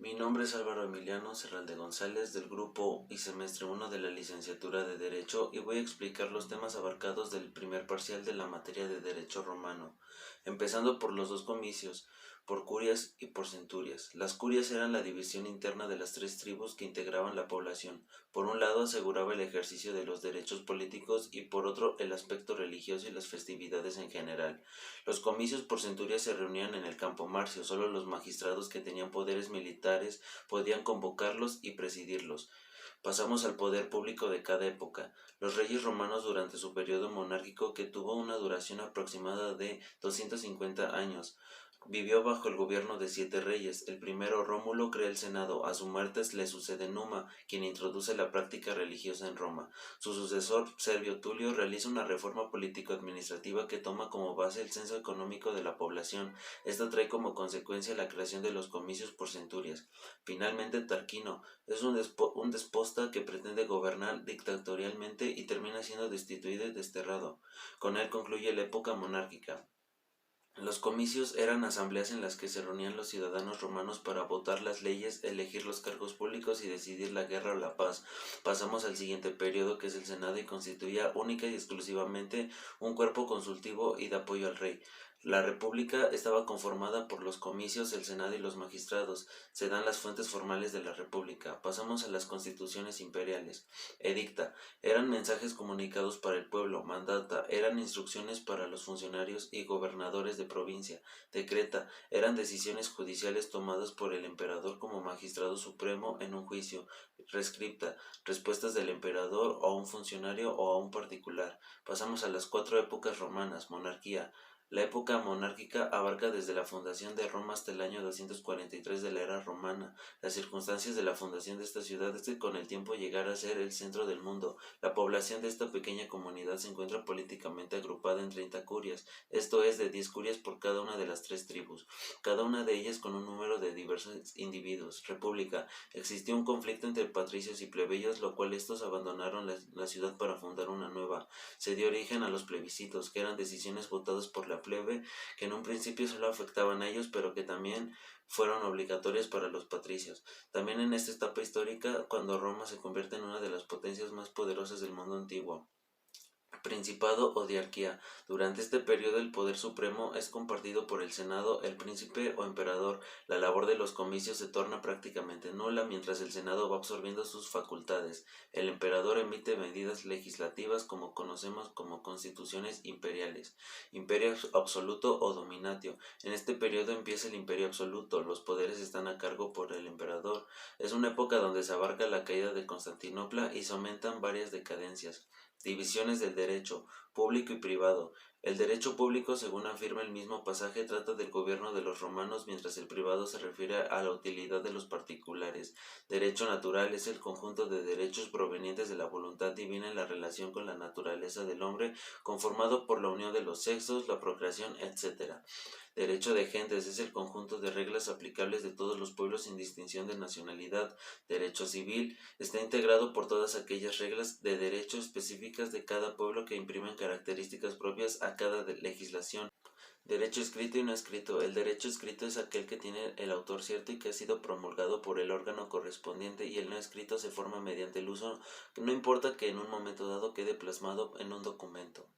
Mi nombre es Álvaro Emiliano Serralde González del grupo y semestre 1 de la licenciatura de Derecho y voy a explicar los temas abarcados del primer parcial de la materia de Derecho Romano, empezando por los dos comicios, por curias y por centurias. Las curias eran la división interna de las tres tribus que integraban la población. Por un lado aseguraba el ejercicio de los derechos políticos y por otro el aspecto religioso y las festividades en general. Los comicios por centurias se reunían en el Campo Marcio, solo los magistrados que tenían poderes militares podían convocarlos y presidirlos. Pasamos al poder público de cada época. Los reyes romanos durante su periodo monárquico, que tuvo una duración aproximada de 250 años, vivió bajo el gobierno de 7 reyes. El primero, Rómulo, crea el Senado. A su muerte le sucede Numa, quien introduce la práctica religiosa en Roma. Su sucesor, Servio Tulio, realiza una reforma político-administrativa que toma como base el censo económico de la población. Esto trae como consecuencia la creación de los comicios por centurias. Finalmente, Tarquino es un despota que pretende gobernar dictatorialmente y termina siendo destituido y desterrado. Con él concluye la época monárquica. Los comicios eran asambleas en las que se reunían los ciudadanos romanos para votar las leyes, elegir los cargos públicos y decidir la guerra o la paz. Pasamos al siguiente periodo, que es el Senado, y constituía única y exclusivamente un cuerpo consultivo y de apoyo al rey. La república estaba conformada por los comicios, el Senado y los magistrados. Se dan las fuentes formales de la república. Pasamos a las constituciones imperiales. Edicta. Eran mensajes comunicados para el pueblo. Mandata. Eran instrucciones para los funcionarios y gobernadores de provincia. Decreta. Eran decisiones judiciales tomadas por el emperador como magistrado supremo en un juicio. Rescripta. Respuestas del emperador o a un funcionario o a un particular. Pasamos a las 4 épocas romanas. Monarquía. La época monárquica abarca desde la fundación de Roma hasta el año 243 de la era romana. Las circunstancias de la fundación de esta ciudad es que con el tiempo llegara a ser el centro del mundo. La población de esta pequeña comunidad se encuentra políticamente agrupada en 30 curias, esto es, de 10 curias por cada una de las tres tribus, cada una de ellas con un número de diversos individuos. República. Existió un conflicto entre patricios y plebeyos, lo cual estos abandonaron la ciudad para fundar una nueva. Se dio origen a los plebiscitos, que eran decisiones votadas por la plebe, que en un principio solo afectaban a ellos, pero que también fueron obligatorias para los patricios. También en esta etapa histórica, cuando Roma se convierte en una de las potencias más poderosas del mundo antiguo. Principado o diarquía. Durante este periodo el poder supremo es compartido por el Senado, el príncipe o emperador. La labor de los comicios se torna prácticamente nula mientras el Senado va absorbiendo sus facultades. El emperador emite medidas legislativas como conocemos como constituciones imperiales. Imperio absoluto o dominatio. En este periodo empieza el imperio absoluto. Los poderes están a cargo por el emperador. Es una época donde se abarca la caída de Constantinopla y se aumentan varias decadencias. Divisiones del derecho, público y privado. El derecho público, según afirma el mismo pasaje, trata del gobierno de los romanos, mientras el privado se refiere a la utilidad de los particulares. Derecho natural es el conjunto de derechos provenientes de la voluntad divina en la relación con la naturaleza del hombre, conformado por la unión de los sexos, la procreación, etc. Derecho de gentes es el conjunto de reglas aplicables de todos los pueblos sin distinción de nacionalidad. Derecho civil está integrado por todas aquellas reglas de derecho específicas de cada pueblo que imprimen características propias a cada legislación. Derecho escrito y no escrito. El derecho escrito es aquel que tiene el autor cierto y que ha sido promulgado por el órgano correspondiente, y el no escrito se forma mediante el uso, no importa que en un momento dado quede plasmado en un documento.